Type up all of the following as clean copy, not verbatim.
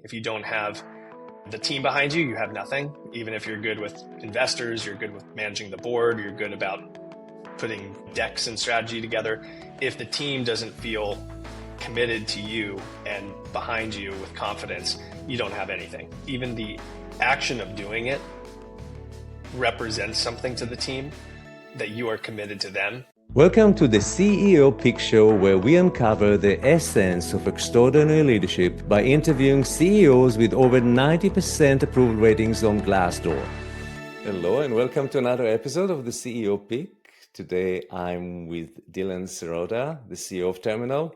If you don't have the team behind you, you have nothing. Even if you're good with investors, you're good with managing the board, you're good about putting decks and strategy together. If the team doesn't feel committed to you and behind you with confidence, you don't have anything. Even the action of doing it represents something to the team, that you are committed to them. Welcome to the CEOpeek show, where we uncover the essence of extraordinary leadership by interviewing CEOs with over 90% approval ratings on Glassdoor. Hello and welcome to another episode of the CEOpeek. Today I'm with Dylan Serota, the CEO of Terminal,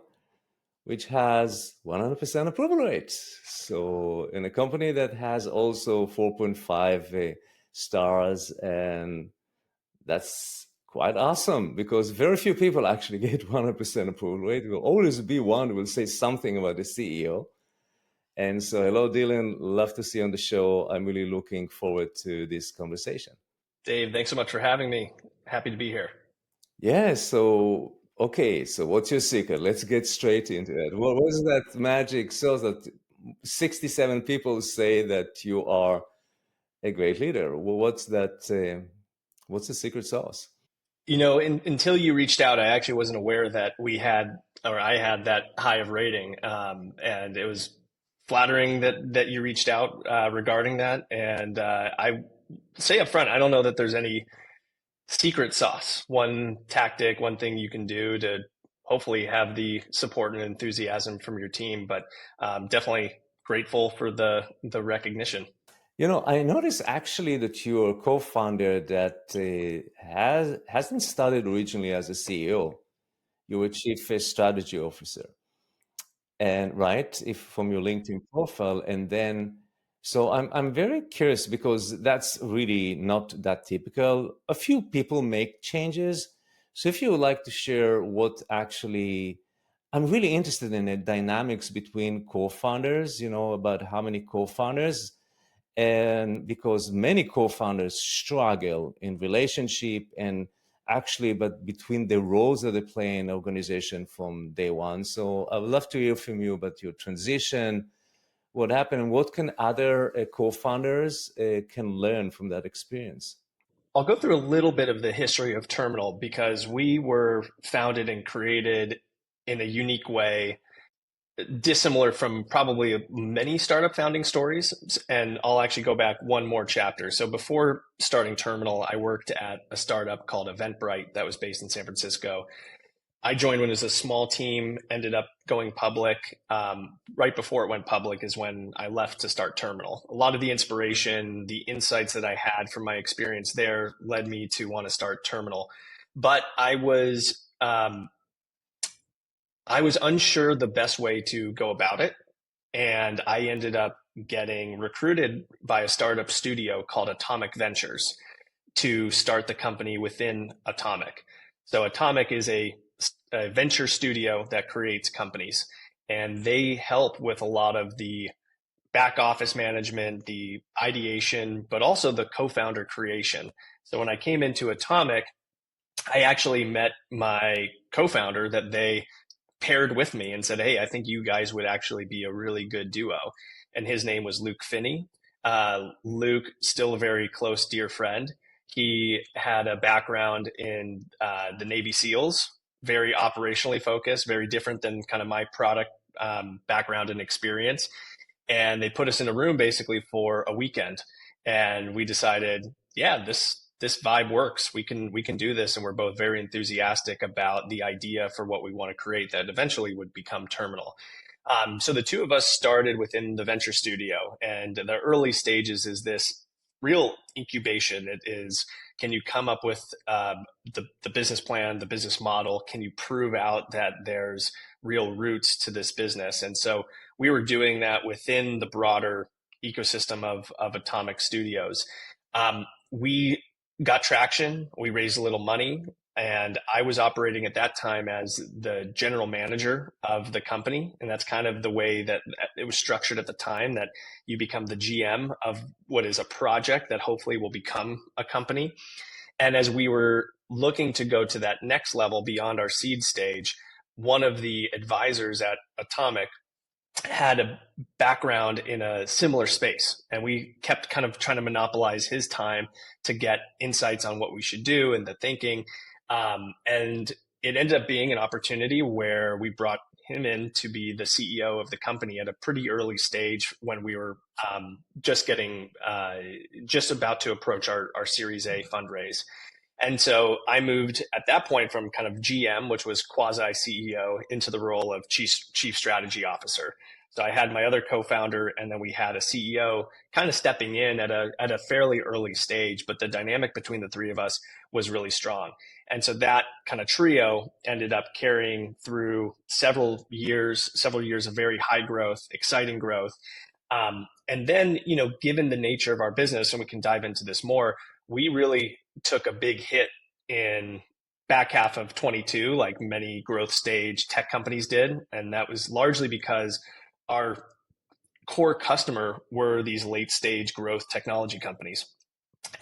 which has 100% approval rates. So in a company that has also 4.5 stars, and that's quite awesome because very few people actually get 100% approval rate. There will always be one who will say something about the CEO. And so, hello, Dylan. Love to see you on the show. I'm really looking forward to this conversation. Dave, thanks so much for having me. Happy to be here. Yeah. So, okay. So what's your secret? Let's get straight into it. What was that magic sauce that 67 people say that you are a great leader? Well, what's that? What's the secret sauce? You know, until you reached out, I actually wasn't aware that I had that high of rating. And it was flattering that you reached out regarding that. And I say up front, I don't know that there's any secret sauce, one tactic, one thing you can do to hopefully have the support and enthusiasm from your team, but definitely grateful for the recognition. You know, I noticed actually that you're a co-founder that hasn't started originally as a CEO. You were Chief Strategy Officer, and right, if from your LinkedIn profile, and then so I'm very curious because that's really not that typical. A few people make changes, so if you would like to share what actually, I'm really interested in the dynamics between co-founders. You know, about how many co-founders. And because many co-founders struggle in relationship and actually, but between the roles that they play in organization from day one. So I would love to hear from you about your transition, what happened, and what can other co-founders can learn from that experience. I'll go through a little bit of the history of Terminal because we were founded and created in a unique way, dissimilar from probably many startup founding stories. And I'll actually go back one more chapter. So before starting Terminal, I worked at a startup called Eventbrite that was based in San Francisco. I joined when it was a small team, ended up going public. Right before it went public is when I left to start Terminal. A lot of the inspiration, the insights that I had from my experience there led me to want to start Terminal. But I was unsure the best way to go about it. And I ended up getting recruited by a startup studio called Atomic Ventures to start the company within Atomic. So Atomic is a venture studio that creates companies, and they help with a lot of the back office management, the ideation, but also the co-founder creation. So when I came into Atomic, I actually met my co-founder that they paired with me and said, hey, I think you guys would actually be a really good duo. And his name was Luke Finney. Luke, still a very close, dear friend. He had a background in the Navy SEALs, very operationally focused, very different than kind of my product background and experience. And they put us in a room basically for a weekend. And we decided, yeah, this vibe works. We can do this. And we're both very enthusiastic about the idea for what we want to create that eventually would become Terminal. So the two of us started within the venture studio, and the early stages is this real incubation. It is, can you come up with the business plan, the business model? Can you prove out that there's real roots to this business? And so we were doing that within the broader ecosystem of Atomic Studios. We got traction, we raised a little money, and I was operating at that time as the general manager of the company. And that's kind of the way that it was structured at the time, that you become the GM of what is a project that hopefully will become a company. And as we were looking to go to that next level beyond our seed stage, one of the advisors at Atomic had a background in a similar space, and we kept kind of trying to monopolize his time to get insights on what we should do and the thinking. And it ended up being an opportunity where we brought him in to be the CEO of the company at a pretty early stage when we were just about to approach our Series A fundraise. And so I moved at that point from kind of GM, which was quasi CEO, into the role of chief strategy officer. So I had my other co-founder, and then we had a CEO kind of stepping in at a fairly early stage, but the dynamic between the three of us was really strong. And so that kind of trio ended up carrying through several years of very high growth, exciting growth. And then, given the nature of our business, and we can dive into this more, we really took a big hit in back half of 22, like many growth stage tech companies did. And that was largely because our core customer were these late stage growth technology companies.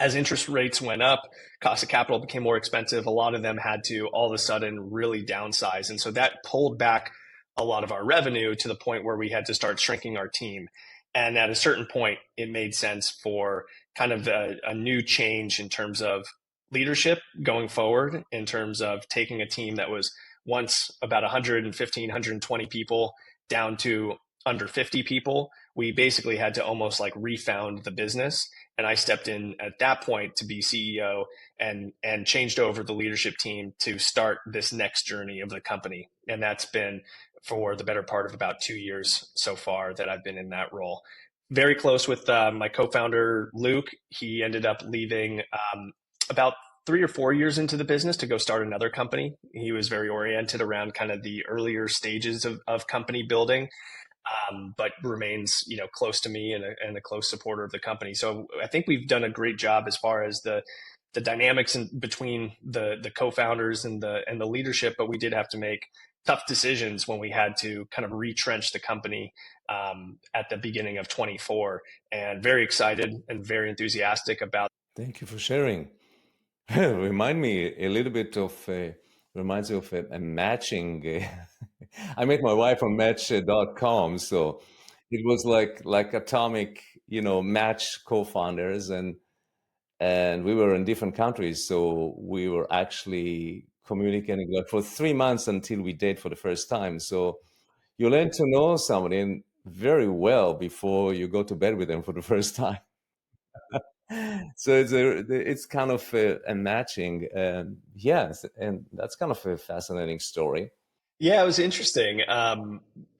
As interest rates went up, cost of capital became more expensive. A lot of them had to all of a sudden really downsize. And so that pulled back a lot of our revenue to the point where we had to start shrinking our team. And at a certain point, it made sense for kind of a new change in terms of leadership going forward, in terms of taking a team that was once about 115, 120 people down to under 50 people. We basically had to almost like refound the business. And I stepped in at that point to be CEO and changed over the leadership team to start this next journey of the company. And that's been for the better part of about 2 years so far that I've been in that role. Very close with my co-founder, Luke. He ended up leaving about 3 or 4 years into the business to go start another company. He was very oriented around kind of the earlier stages of company building, but remains, close to me and a close supporter of the company. So I think we've done a great job as far as the dynamics between the co-founders and the leadership, but we did have to make tough decisions when we had to kind of retrench the company at the beginning of 24, and very excited and very enthusiastic about. Thank you for sharing. Remind me a little bit of, reminds me of a matching. I met my wife on match.com. So it was like atomic, match co-founders, and we were in different countries. So we were actually communicating like for 3 months until we date for the first time. So you learn to know somebody very well before you go to bed with them for the first time. So it's kind of a matching, yes, and that's kind of a fascinating story. Yeah, it was interesting.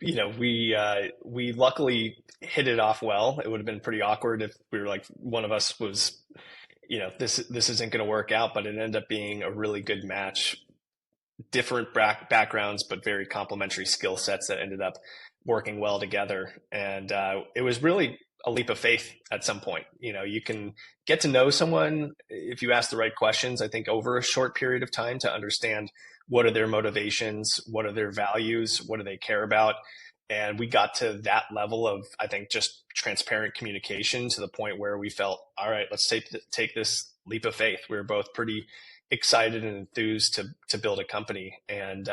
We luckily hit it off well. It would have been pretty awkward if we were like one of us was, this isn't going to work out, but it ended up being a really good match. Different backgrounds, but very complementary skill sets that ended up working well together. And it was really a leap of faith at some point. You can get to know someone if you ask the right questions, I think, over a short period of time to understand what are their motivations, what are their values, what do they care about. And we got to that level of, I think, just transparent communication to the point where we felt, all right, let's take this leap of faith. We were both pretty excited and enthused to build a company, and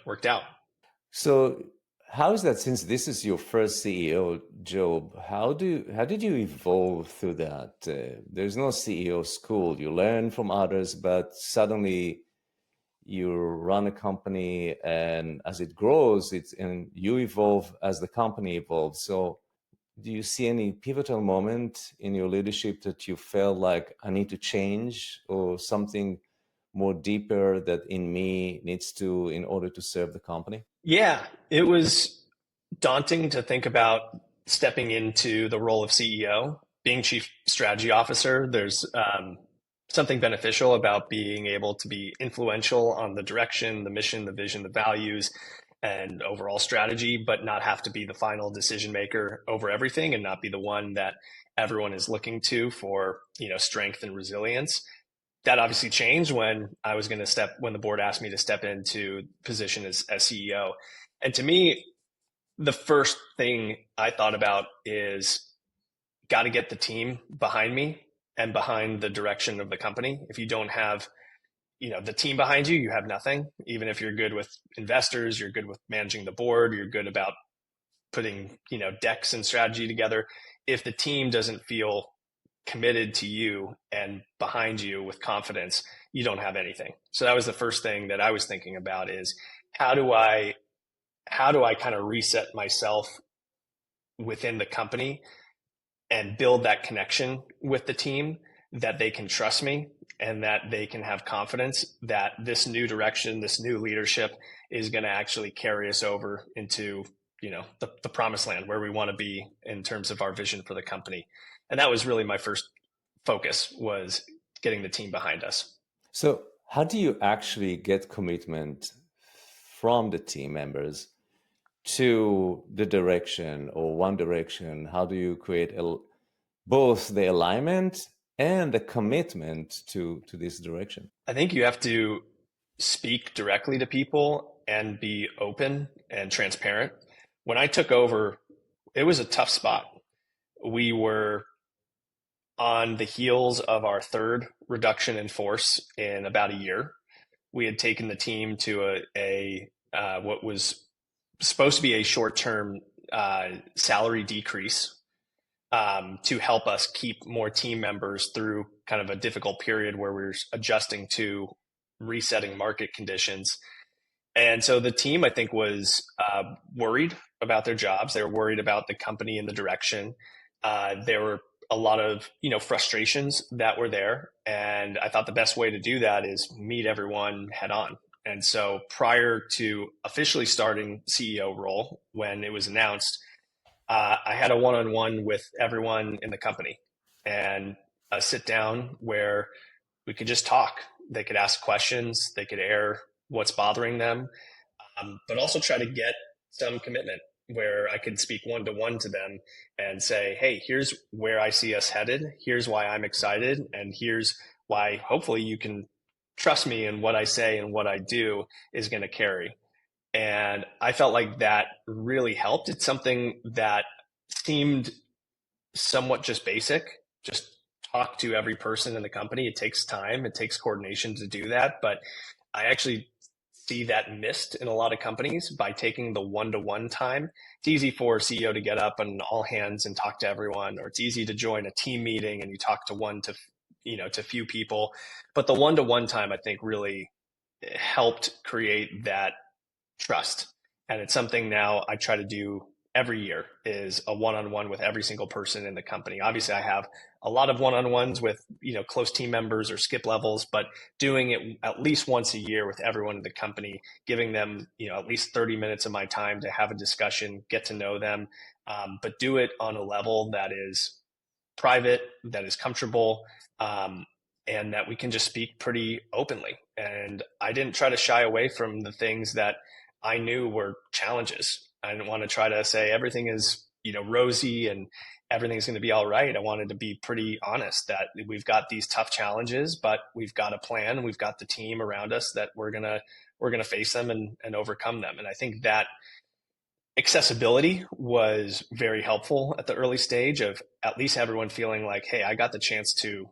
worked out. So how is that, since this is your first CEO job, how did you evolve through that? There's no CEO school. You learn from others, but suddenly you run a company, and as it grows, and you evolve as the company evolves. So do you see any pivotal moment in your leadership that you felt like I need to change, or something more deeper that in me needs to, in order to serve the company? Yeah, it was daunting to think about stepping into the role of CEO, being chief strategy officer. There's something beneficial about being able to be influential on the direction, the mission, the vision, the values, and overall strategy, but not have to be the final decision maker over everything, and not be the one that everyone is looking to for, strength and resilience. That obviously changed when when the board asked me to step into position as CEO. And to me, the first thing I thought about is got to get the team behind me and behind the direction of the company. If you don't have the team behind you, you have nothing. Even if you're good with investors, you're good with managing the board, you're good about putting, decks and strategy together. If the team doesn't feel committed to you and behind you with confidence, you don't have anything. So that was the first thing that I was thinking about is how do I kind of reset myself within the company and build that connection with the team that they can trust me and that they can have confidence that this new direction, this new leadership is going to actually carry us over into, the promised land where we want to be in terms of our vision for the company. And that was really my first focus, was getting the team behind us. So how do you actually get commitment from the team members to the direction or one direction? How do you create both the alignment and the commitment to this direction? I think you have to speak directly to people and be open and transparent. When I took over, it was a tough spot. We were on the heels of our third reduction in force in about a year. We had taken the team to a what was supposed to be a short-term salary decrease to help us keep more team members through kind of a difficult period where we were adjusting to resetting market conditions. And so the team, I think, was worried about their jobs. They were worried about the company and the direction. There were a lot of, frustrations that were there. And I thought the best way to do that is meet everyone head on. And so prior to officially starting CEO role, when it was announced, I had a one-on-one with everyone in the company and a sit down where we could just talk. They could ask questions. They could air what's bothering them, but also try to get some commitment where I could speak one-to-one to them and say, hey, here's where I see us headed. Here's why I'm excited. And here's why hopefully you can trust me in what I say and what I do is going to carry. And I felt like that really helped. It's something that seemed somewhat just basic, just talk to every person in the company. It takes time, it takes coordination to do that. But I actually see that missed in a lot of companies by taking the one-to-one time. It's easy for a CEO to get up on all hands and talk to everyone, or it's easy to join a team meeting and you talk to to few people. But the one-to-one time, I think, really helped create that trust. And it's something now I try to do every year, is a one-on-one with every single person in the company. Obviously I have a lot of one-on-ones with, close team members or skip levels, but doing it at least once a year with everyone in the company, giving them, at least 30 minutes of my time to have a discussion, get to know them, but do it on a level that is private, that is comfortable, and that we can just speak pretty openly. And I didn't try to shy away from the things that I knew were challenges. I didn't want to try to say everything is, rosy and everything's going to be all right. I wanted to be pretty honest that we've got these tough challenges, but we've got a plan. We've got the team around us that we're going to face them and overcome them. And I think that accessibility was very helpful at the early stage of at least everyone feeling like, hey, I got the chance to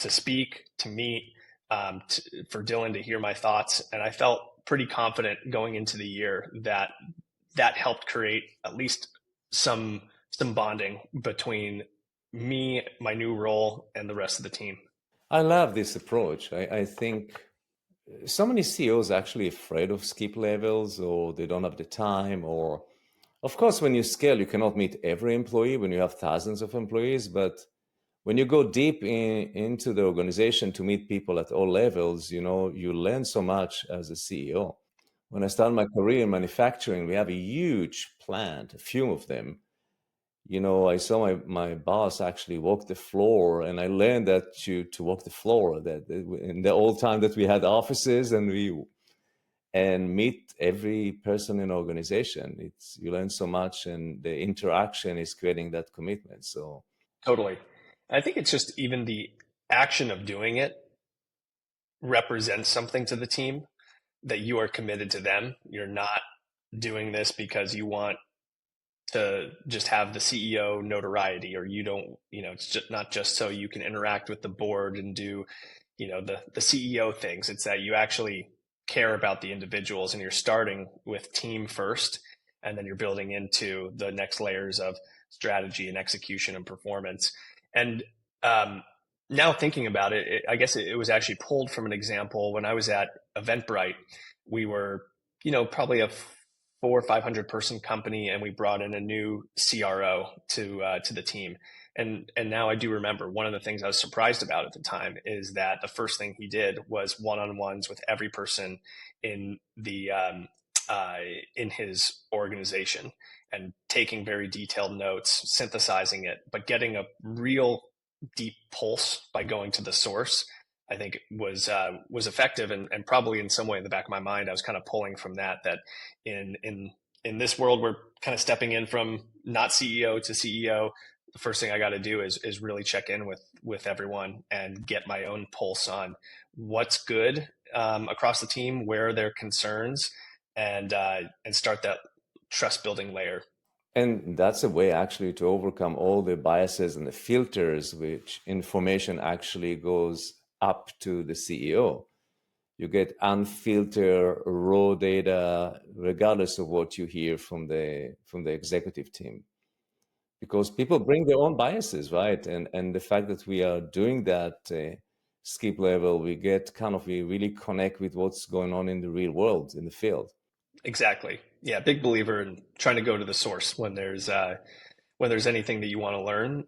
speak, to meet, for Dylan to hear my thoughts. And I felt pretty confident going into the year that helped create at least some bonding between me, my new role, and the rest of the team. I love this approach. I think so many CEOs are actually afraid of skip levels, or they don't have the time, or of course, when you scale, you cannot meet every employee when you have thousands of employees, but when you go deep into the organization to meet people at all levels, you learn so much as a CEO. When I started my career in manufacturing, we have a huge plant, a few of them. I saw my boss actually walk the floor, and I learned that to walk the floor, that in the old time that we had offices and meet every person in the organization. You learn so much, and the interaction is creating that commitment. So totally. I think it's just even the action of doing it represents something to the team, that you are committed to them. You're not doing this because you want to just have the CEO notoriety, or you don't, it's just not just so you can interact with the board and do, the CEO things. It's that you actually care about the individuals, and you're starting with team first, and then you're building into the next layers of strategy and execution and performance. And now thinking about it, I guess it was actually pulled from an example when I was at Eventbrite. We were, probably a 400 or 500 person company, and we brought in a new CRO to the team. And now I do remember one of the things I was surprised about at the time is that the first thing he did was one-on-ones with every person in the in his organization, and taking very detailed notes, synthesizing it, but getting a real deep pulse by going to the source. I think was effective, and probably in some way in the back of my mind, I was kind of pulling from that in this world, we're kind of stepping in from not CEO to CEO. The first thing I got to do is really check in with everyone and get my own pulse on what's good across the team, where are their concerns, and start that trust building layer. And that's a way actually to overcome all the biases and the filters, which information actually goes up to the CEO. You get unfiltered raw data, regardless of what you hear from the executive team, because people bring their own biases, right? And the fact that we are doing that skip level, we really connect with what's going on in the real world, in the field. Exactly. Yeah, big believer in trying to go to the source when there's anything that you want to learn.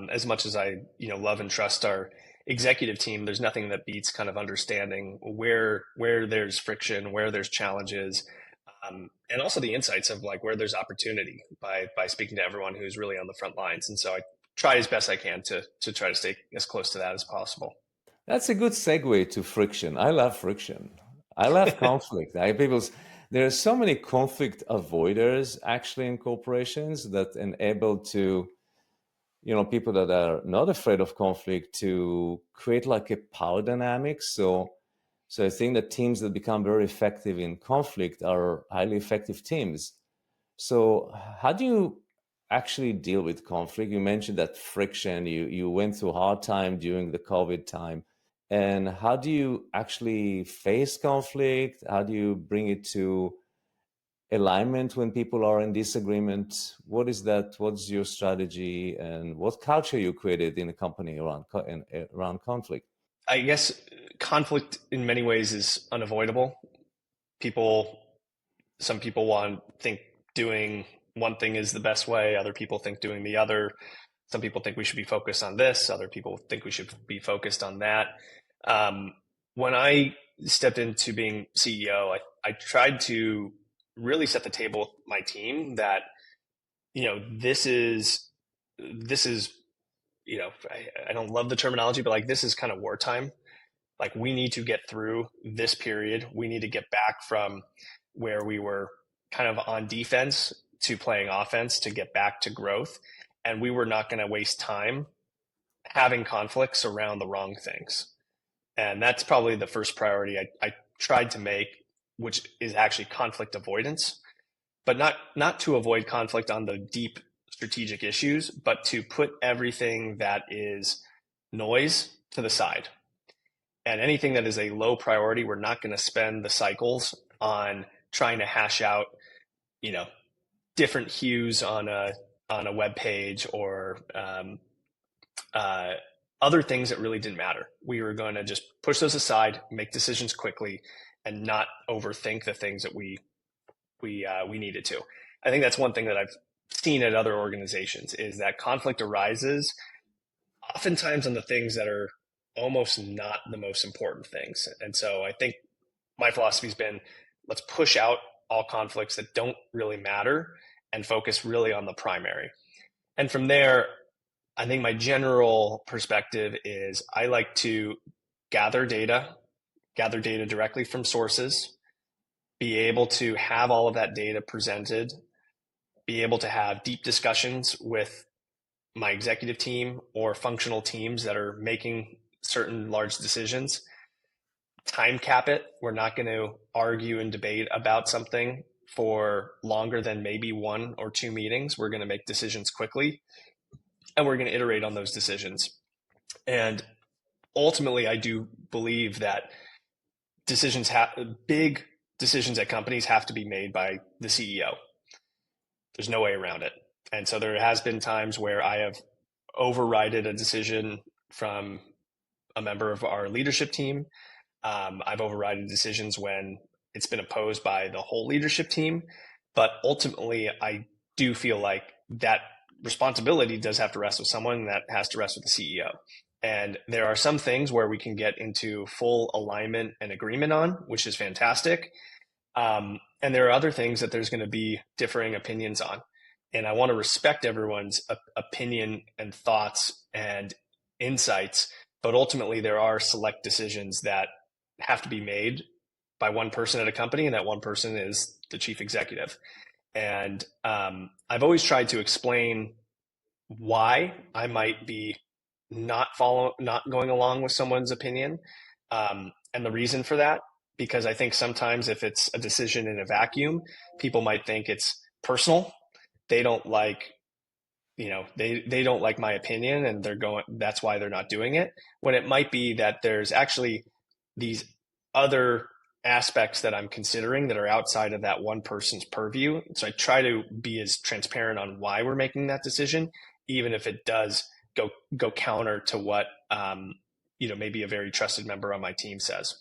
As much as I love and trust our executive team, there's nothing that beats kind of understanding where there's friction, where there's challenges, and also the insights of like where there's opportunity by speaking to everyone who's really on the front lines. And so I try as best I can to try to stay as close to that as possible. That's a good segue to friction. I love friction. I love conflict. There are so many conflict avoiders actually in corporations that enable to, people that are not afraid of conflict to create like a power dynamic. So I think that teams that become very effective in conflict are highly effective teams. So how do you actually deal with conflict? You mentioned that friction, you went through a hard time during the COVID time. And how do you actually face conflict? How do you bring it to alignment when people are in disagreement? What is that? What's your strategy, and what culture you created in a company around conflict? I guess conflict in many ways is unavoidable. Some people think doing one thing is the best way. Other people think doing the other. Some people think we should be focused on this. Other people think we should be focused on that. When I stepped into being CEO, I tried to really set the table with my team that, this is, I don't love the terminology, but like, this is kind of wartime. Like, we need to get through this period. We need to get back from where we were kind of on defense to playing offense to get back to growth. And we were not going to waste time having conflicts around the wrong things. And that's probably the first priority I tried to make, which is actually conflict avoidance, but not to avoid conflict on the deep strategic issues, but to put everything that is noise to the side. And anything that is a low priority, we're not going to spend the cycles on trying to hash out, different hues on a web page or other things that really didn't matter. We were going to just push those aside, make decisions quickly, and not overthink the things that we needed to. I think that's one thing that I've seen at other organizations is that conflict arises oftentimes on the things that are almost not the most important things. And so I think my philosophy has been, let's push out all conflicts that don't really matter and focus really on the primary. And from there, I think my general perspective is I like to gather data directly from sources, be able to have all of that data presented, be able to have deep discussions with my executive team or functional teams that are making certain large decisions, time cap it. We're not going to argue and debate about something for longer than maybe 1 or 2 meetings. We're going to make decisions quickly, and we're going to iterate on those decisions. And ultimately, I do believe that big decisions at companies have to be made by the CEO. There's no way around it. And so there has been times where I have overridden a decision from a member of our leadership team. I've overridden decisions when it's been opposed by the whole leadership team. But ultimately, I do feel like that responsibility does have to rest with someone, and that has to rest with the CEO. And there are some things where we can get into full alignment and agreement on, which is fantastic. And there are other things that there's going to be differing opinions on. And I want to respect everyone's opinion and thoughts and insights. But ultimately, there are select decisions that have to be made by one person at a company, and that one person is the chief executive. And I've always tried to explain why I might be not going along with someone's opinion, and the reason for that. Because I think sometimes if it's a decision in a vacuum, people might think it's personal. They don't like, they don't like my opinion, and that's why they're not doing it. When it might be that there's actually these other aspects that I'm considering that are outside of that one person's purview. So I try to be as transparent on why we're making that decision, even if it does go counter to what maybe a very trusted member on my team says.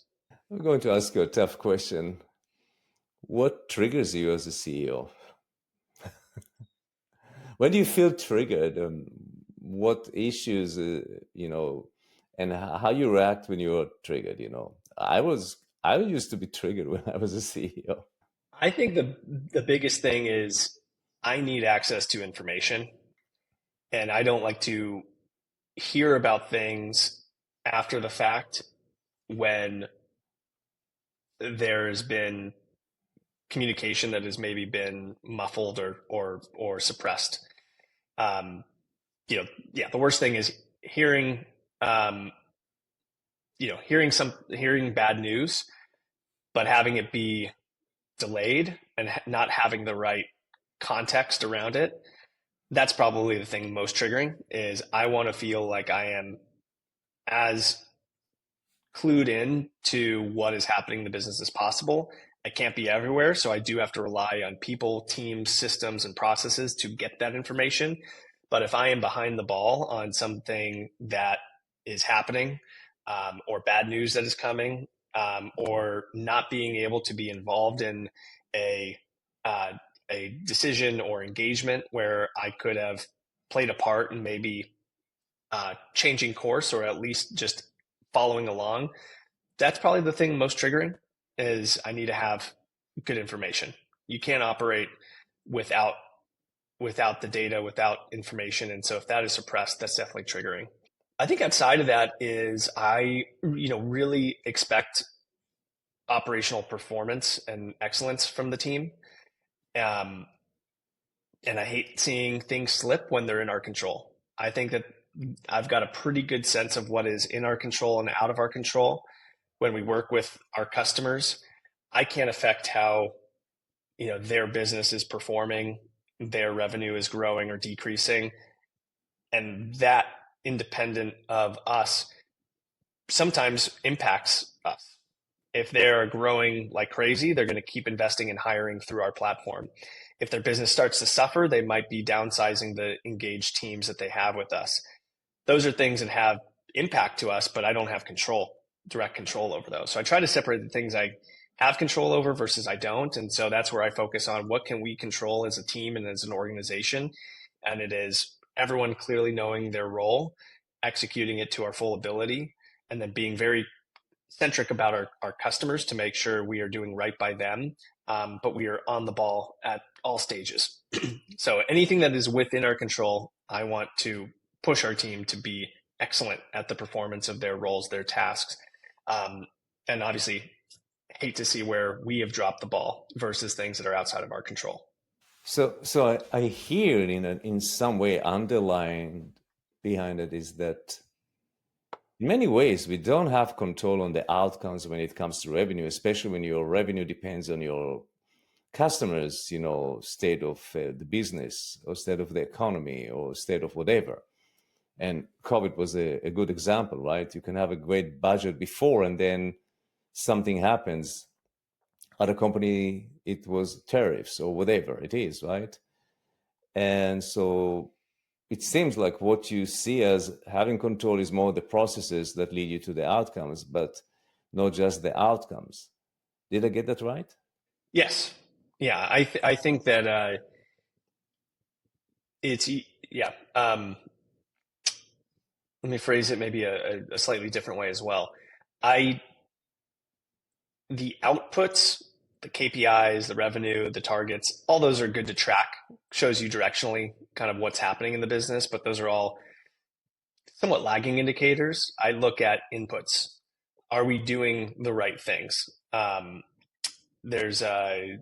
I'm going to ask you a tough question. What triggers you as a CEO? When do you feel triggered? What issues, and how you react when you're triggered? I used to be triggered when I was a CEO. I think the biggest thing is I need access to information, and I don't like to hear about things after the fact when there's been communication that has maybe been muffled or suppressed. The worst thing is hearing bad news, but having it be delayed and not having the right context around it. That's probably the thing most triggering. Is I want to feel like I am as clued in to what is happening in the business as possible. I can't be everywhere, so I do have to rely on people, teams, systems, and processes to get that information. But if I am behind the ball on something that is happening, or bad news that is coming, or not being able to be involved in a decision or engagement where I could have played a part in maybe changing course or at least just following along, that's probably the thing most triggering. Is I need to have good information. You can't operate without the data, without information. And so if that is suppressed, that's definitely triggering. I think outside of that is I really expect operational performance and excellence from the team. And I hate seeing things slip when they're in our control. I think that I've got a pretty good sense of what is in our control and out of our control. When we work with our customers, I can't affect how their business is performing, their revenue is growing or decreasing, and that, independent of us, sometimes impacts us. If they're growing like crazy, they're going to keep investing in hiring through our platform. If their business starts to suffer, they might be downsizing the engaged teams that they have with us. Those are things that have impact to us, but I don't have direct control over those. So I try to separate the things I have control over versus I don't. And so that's where I focus on what can we control as a team and as an organization. And it is everyone clearly knowing their role, executing it to our full ability, and then being very centric about our customers to make sure we are doing right by them. But we are on the ball at all stages. So anything that is within our control, I want to push our team to be excellent at the performance of their roles, their tasks. And obviously hate to see where we have dropped the ball versus things that are outside of our control. So I hear in some way underlying behind it is that in many ways we don't have control on the outcomes when it comes to revenue, especially when your revenue depends on your customers, state of the business or state of the economy or state of whatever. And COVID was a good example, right? You can have a great budget before, and then something happens. Other company, it was tariffs or whatever it is, right? And so it seems like what you see as having control is more the processes that lead you to the outcomes, but not just the outcomes. Did I get that right? Yes. Yeah. I think that it's, yeah. Let me phrase it maybe a slightly different way as well. I The outputs, the KPIs, the revenue, the targets, all those are good to track, shows you directionally kind of what's happening in the business, but those are all somewhat lagging indicators. I look at inputs. Are we doing the right things? There's a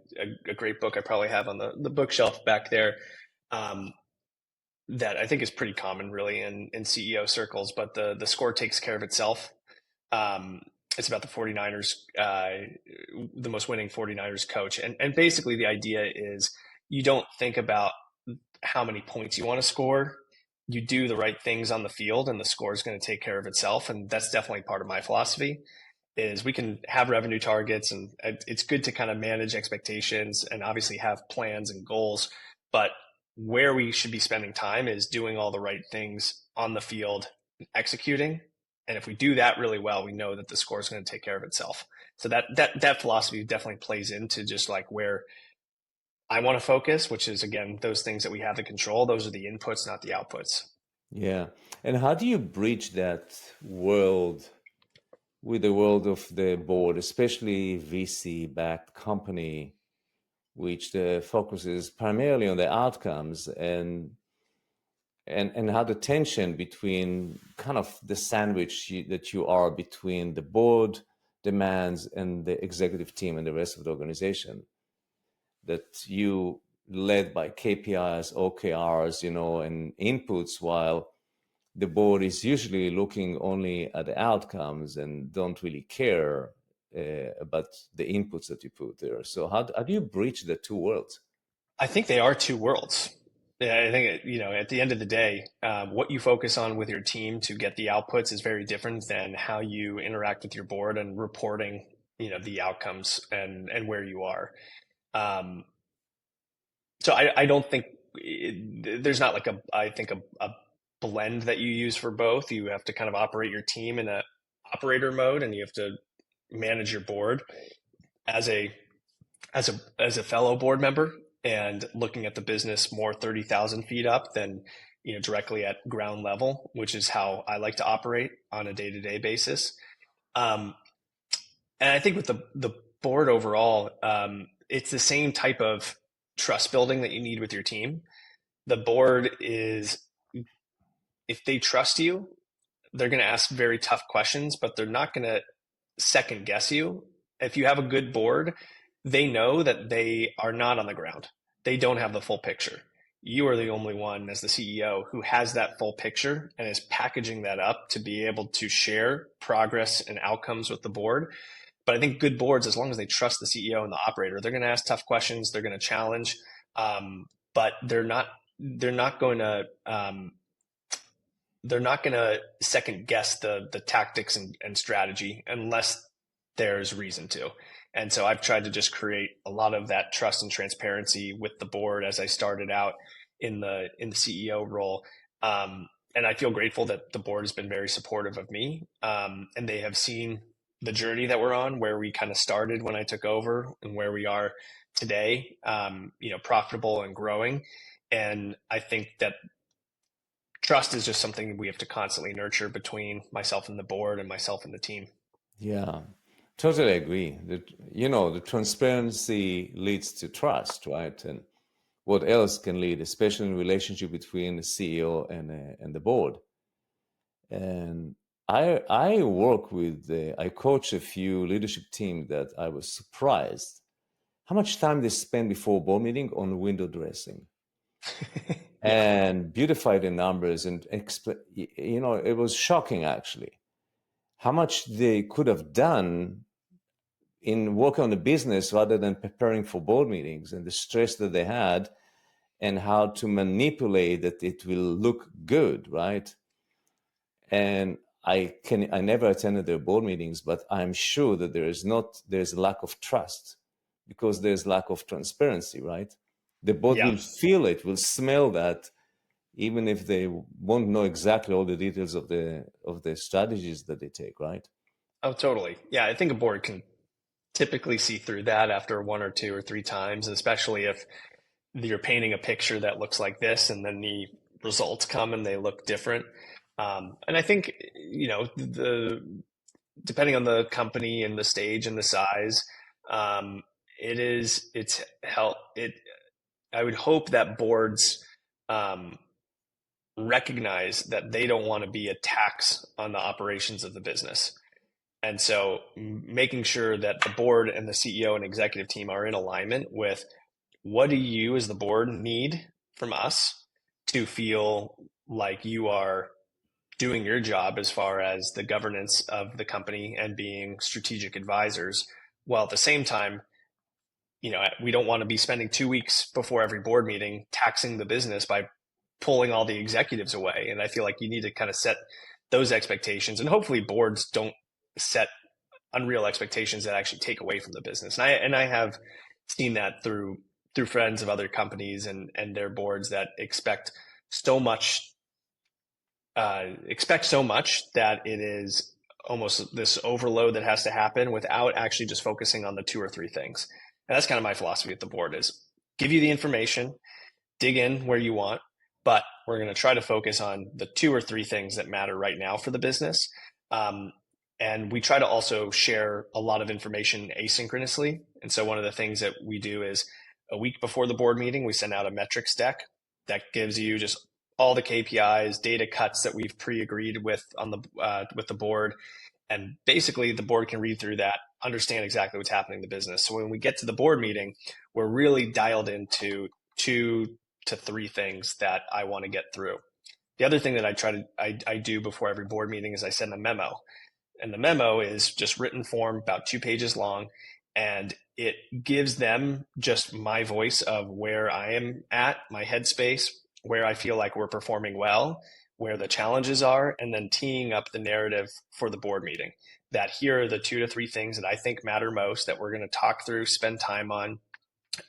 great book I probably have on the bookshelf back there, um, that I think is pretty common really in CEO circles, but the score takes care of itself. Um, it's about the 49ers, the most winning 49ers coach. And basically the idea is you don't think about how many points you want to score. You do the right things on the field and the score is going to take care of itself. And that's definitely part of my philosophy is we can have revenue targets and it's good to kind of manage expectations and obviously have plans and goals. But where we should be spending time is doing all the right things on the field, executing. And if we do that really well, we know that the score is going to take care of itself. So that philosophy definitely plays into just like where I want to focus, which is again, those things that we have to control. Those are the inputs, not the outputs. Yeah. And how do you bridge that world with the world of the board, especially VC-backed company, which the focus is primarily on the outcomes and how the tension between kind of the sandwich that you are between the board demands and the executive team and the rest of the organization, that you led by KPIs, OKRs, and inputs, while the board is usually looking only at the outcomes and don't really care about the inputs that you put there. So how do you bridge the two worlds? I think they are two worlds. Yeah, I think, at the end of the day, what you focus on with your team to get the outputs is very different than how you interact with your board and reporting, the outcomes and where you are. Um, so I don't think there's not like I think a blend that you use for both. You have to kind of operate your team in a operator mode and you have to manage your board as a fellow board member and looking at the business more 30,000 feet up than directly at ground level, which is how I like to operate on a day-to-day basis. Um, and I think with the board overall, it's the same type of trust building that you need with your team. The board is, if they trust you, they're going to ask very tough questions, but they're not going to second guess you. If you have a good board, they know that they are not on the ground. They don't have the full picture. You are the only one as the CEO who has that full picture and is packaging that up to be able to share progress and outcomes with the board. But I think good boards, as long as they trust the CEO and the operator, they're going to ask tough questions. They're going to challenge, but they're not going to second guess the tactics and strategy unless there's reason to. And so I've tried to just create a lot of that trust and transparency with the board as I started out in the CEO role. And I feel grateful that the board has been very supportive of me. And they have seen the journey that we're on, where we kind of started when I took over and where we are today, profitable and growing. And I think that trust is just something we have to constantly nurture between myself and the board and myself and the team. Yeah, totally agree. The transparency leads to trust, right? And what else can lead, especially in relationship between the CEO and the board? And I work with, I coach a few leadership team that I was surprised how much time they spend before board meeting on window dressing Yeah. and beautify the numbers and it was shocking actually how much they could have done in working on the business rather than preparing for board meetings and the stress that they had and how to manipulate that it will look good, right? And I never attended their board meetings, but I'm sure that there's a lack of trust because there's lack of transparency, right? The board Yeah. will feel it, will smell that, even if they won't know exactly all the details of the strategies that they take, right? Oh, totally. Yeah, I think a board can typically see through that after one or two or three times, especially if you're painting a picture that looks like this and then the results come and they look different. And I think, depending on the company and the stage and the size, it's help it. I would hope that boards um, recognize that they don't want to be a tax on the operations of the business. And so making sure that the board and the CEO and executive team are in alignment with what do you as the board need from us to feel like you are doing your job as far as the governance of the company and being strategic advisors, while at the same time, we don't want to be spending 2 weeks before every board meeting taxing the business by pulling all the executives away. And I feel like you need to kind of set those expectations, and hopefully boards don't set unreal expectations that actually take away from the business. And I have seen that through friends of other companies and their boards that expect so much that it is almost this overload that has to happen without actually just focusing on the two or three things. And that's kind of my philosophy at the board is give you the information, dig in where you want, but we're going to try to focus on the two or three things that matter right now for the business. And we try to also share a lot of information asynchronously. And so one of the things that we do is a week before the board meeting, we send out a metrics deck that gives you just all the KPIs, data cuts that we've pre-agreed with with the board. And basically the board can read through that, understand exactly what's happening in the business. So when we get to the board meeting, we're really dialed into 2 to 3 things that I want to get through. The other thing that I do before every board meeting is I send a memo. And the memo is just written form, about 2 pages long, and it gives them just my voice of where I am at, my headspace, where I feel like we're performing well, where the challenges are, and then teeing up the narrative for the board meeting. That here are the 2 to 3 things that I think matter most that we're going to talk through, spend time on.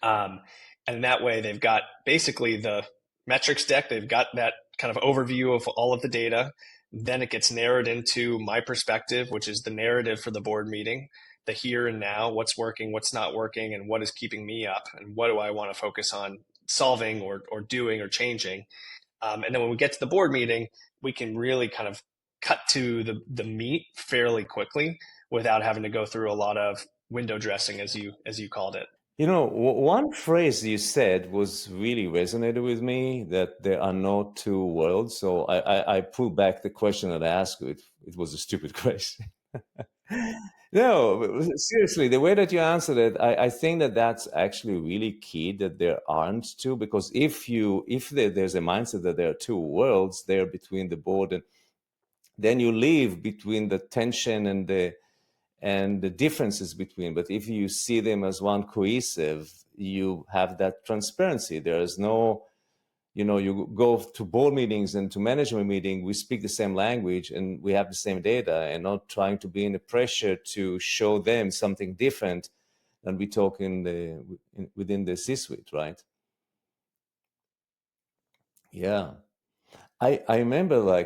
And that way they've got basically the metrics deck, they've got that kind of overview of all of the data. Then it gets narrowed into my perspective, which is the narrative for the board meeting, the here and now, what's working, what's not working, and what is keeping me up, and what do I want to focus on solving or doing or changing. And then when we get to the board meeting, we can really kind of cut to the meat fairly quickly without having to go through a lot of window dressing, as you called it. One phrase you said was really resonated with me, that there are no two worlds. So I pull back the question that I asked you. It was a stupid question. No, seriously, the way that you answered it, I think that that's actually really key, that there aren't two, because if there's a mindset that there are two worlds there between the board, and then you live between the tension and the differences between. But if you see them as one cohesive, you have that transparency. There is no, you go to board meetings and to management meeting, we speak the same language and we have the same data, and not trying to be in the pressure to show them something different than we talk within the C-suite, right? Yeah. I remember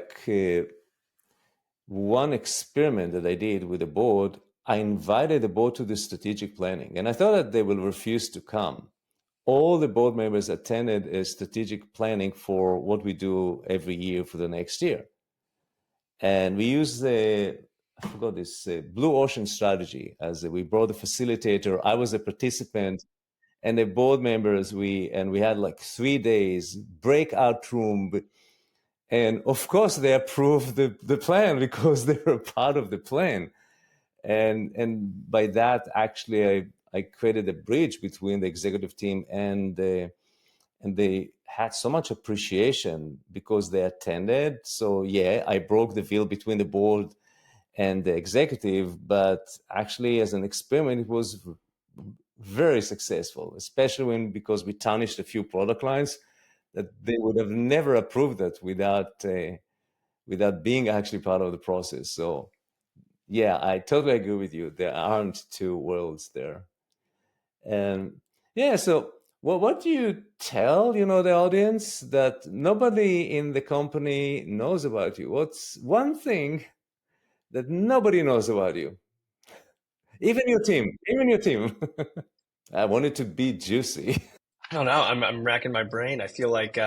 one experiment that I did with the board. I invited the board to the strategic planning, and I thought that they will refuse to come. All the board members attended a strategic planning for what we do every year for the next year. And we used I forgot this blue ocean strategy, as we brought a facilitator. I was a participant, and the board members, we had like 3 days breakout room. And of course they approved the plan because they were part of the plan. And by that, actually, I created a bridge between the executive team and they had so much appreciation because they attended. So yeah, I broke the veil between the board and the executive, but actually as an experiment, it was very successful, especially because we tarnished a few product lines that they would have never approved that without without being actually part of the process. So yeah, I totally agree with you. There aren't two worlds there. And yeah, so what do you tell, the audience that nobody in the company knows about you? What's one thing that nobody knows about you? Even your team, even your team. I want it to be juicy. I don't know. I'm racking my brain. I feel like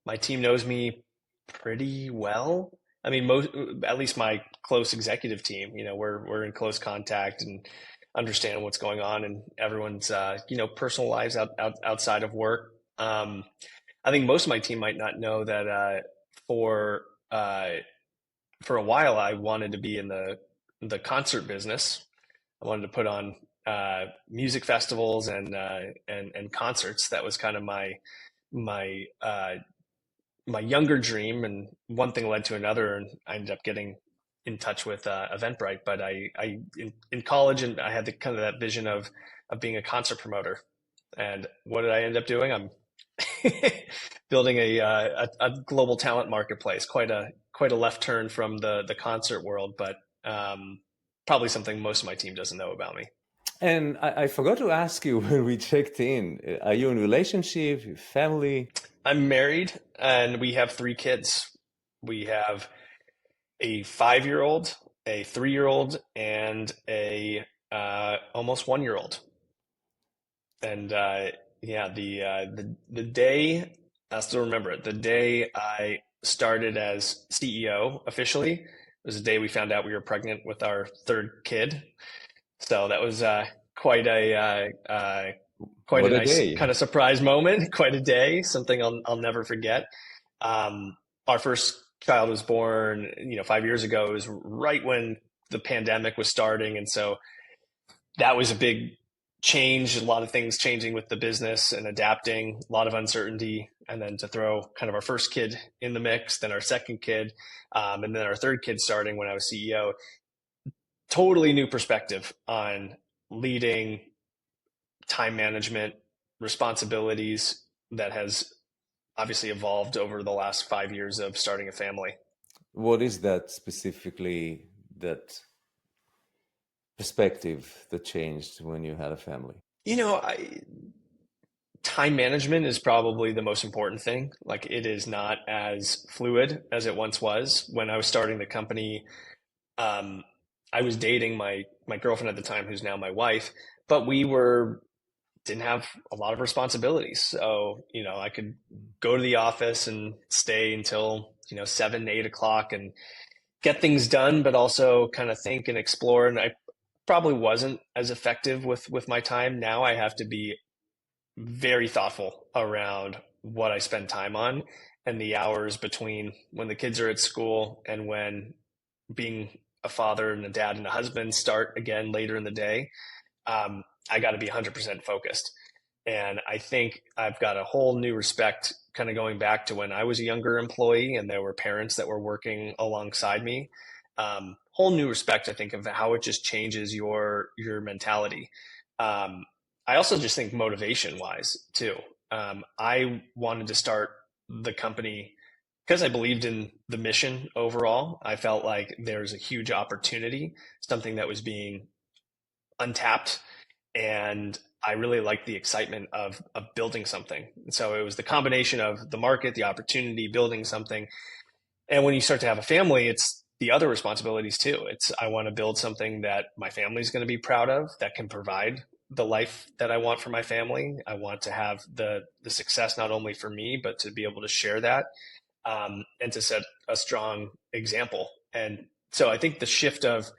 my team knows me pretty well. I mean, most at least my close executive team. We're in close contact and understand what's going on in everyone's personal lives outside of work. I think most of my team might not know that for uh, for a while I wanted to be in the concert business. I wanted to put on music festivals and concerts. That was kind of my my younger dream, and one thing led to another, and I ended up getting in touch with Eventbrite. But I in college, and I had the kind of that vision of being a concert promoter. And what did I end up doing? I'm building a global talent marketplace. Quite a left turn from the concert world, but probably something most of my team doesn't know about me. And I forgot to ask you when we checked in, are you in relationship, family? I'm married, and we have three kids. We have a 5-year old, a 3-year old, and a almost 1-year old. And yeah, the day I still remember it. The day I started as CEO officially was the day we found out we were pregnant with our third kid. So that was quite a What a nice day. kind of surprise moment, quite a day, something I'll never forget. Our first child was born, 5 years ago. It was right when the pandemic was starting, and so that was a big change. A lot of things changing with the business and adapting. A lot of uncertainty, and then to throw kind of our first kid in the mix, then our second kid, and then our third kid starting when I was CEO. Totally new perspective on leading, time management, responsibilities that has obviously evolved over the last 5 years of starting a family. What is that specifically, that perspective that changed when you had a family? Time management is probably the most important thing. Like, it is not as fluid as it once was. When I was starting the company, um, I was dating my girlfriend at the time, who's now my wife, but we were didn't have a lot of responsibilities. So, I could go to the office and stay until, 7, 8 o'clock and get things done, but also kind of think and explore. And I probably wasn't as effective with my time. Now I have to be very thoughtful around what I spend time on and the hours between when the kids are at school and when being a father and a dad and a husband start again later in the day. I got to be 100% focused. And I think I've got a whole new respect, kind of going back to when I was a younger employee and there were parents that were working alongside me. Whole new respect, I think, of how it just changes your mentality. Um, I also just think motivation wise too. I wanted to start the company because I believed in the mission overall. I felt like there's a huge opportunity, something that was being untapped, and I really liked the excitement of building something. And so it was the combination of the market, the opportunity, building something. And when you start to have a family, it's the other responsibilities too. It's, I want to build something that my family's going to be proud of, that can provide the life that I want for my family. I want to have the success not only for me, but to be able to share that, and to set a strong example. And so I think the shift of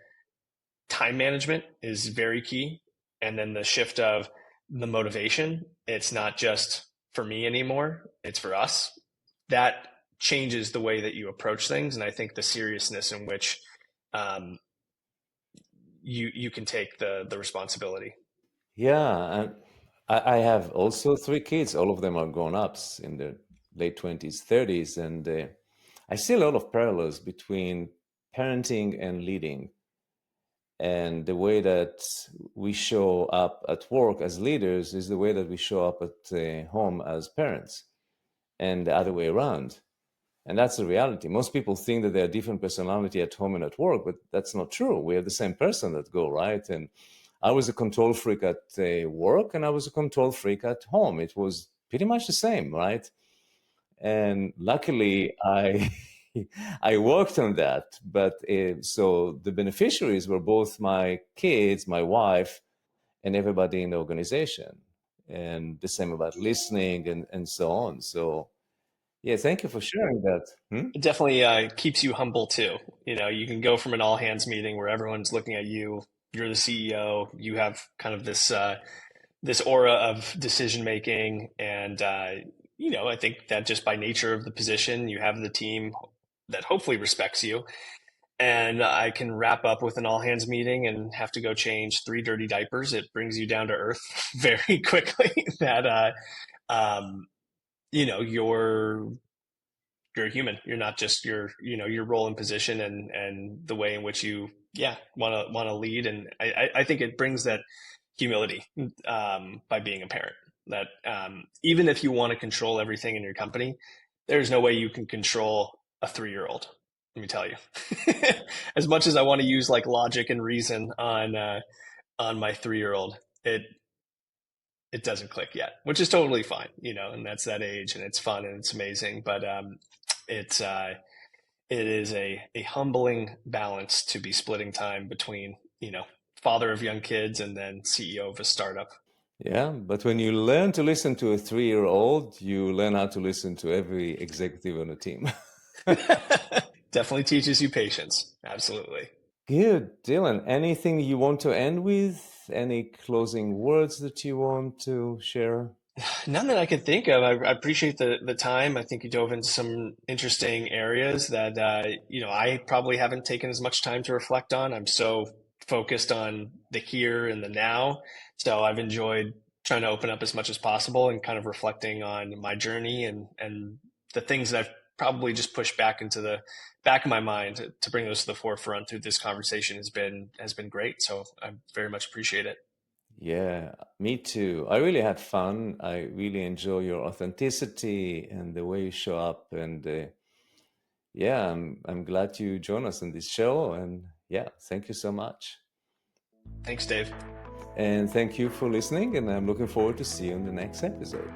time management is very key. And then the shift of the motivation, it's not just for me anymore, it's for us. That changes the way that you approach things. And I think the seriousness in which um, you can take the responsibility. Yeah, and I have also three kids. All of them are grown-ups in their late 20s, 30s, and I see a lot of parallels between parenting and leading. And the way that we show up at work as leaders is the way that we show up at home as parents, and the other way around. And that's the reality. Most people think that they're a different personality at home and at work, but that's not true. We are the same person at Go, right? And I was a control freak at work, and I was a control freak at home. It was pretty much the same, right? And luckily, I I worked on that. But so the beneficiaries were both my kids, my wife, and everybody in the organization. And the same about listening and so on. So yeah, thank you for sharing that. Hmm? It definitely keeps you humble too. You know, you can go from an all hands meeting where everyone's looking at you. You're the CEO. You have kind of this aura of decision making, and you know, I think that just by nature of the position, you have the team that hopefully respects you. And I can wrap up with an all hands meeting and have to go change 3 dirty diapers. It brings you down to earth very quickly. That you know, you're a human. You're not just your role and position and the way in which you want to lead. And I think it brings that humility by being a parent. That even if you want to control everything in your company, there's no way you can control a 3-year-old. Let me tell you. As much as I want to use like logic and reason on my 3-year-old, it doesn't click yet, which is totally fine, you know, and that's that age and it's fun and it's amazing. But it's it is a humbling balance to be splitting time between, you know, father of young kids and then CEO of a startup. Yeah, but when you learn to listen to a 3-year-old, you learn how to listen to every executive on the team. Definitely teaches you patience. Absolutely. Good, Dylan. Anything you want to end with? Any closing words that you want to share? None that I could think of. I appreciate the time. I think you dove into some interesting areas that you know, I probably haven't taken as much time to reflect on. I'm so focused on the here and the now. So I've enjoyed trying to open up as much as possible and kind of reflecting on my journey and the things that I've probably just pushed back into the back of my mind to bring those to the forefront through this conversation has been great. So I very much appreciate it. Yeah, me too. I really had fun. I really enjoy your authenticity and the way you show up. And yeah, I'm glad you joined us on this show. And yeah, thank you so much. Thanks, Dave. And thank you for listening. And I'm looking forward to see you in the next episode.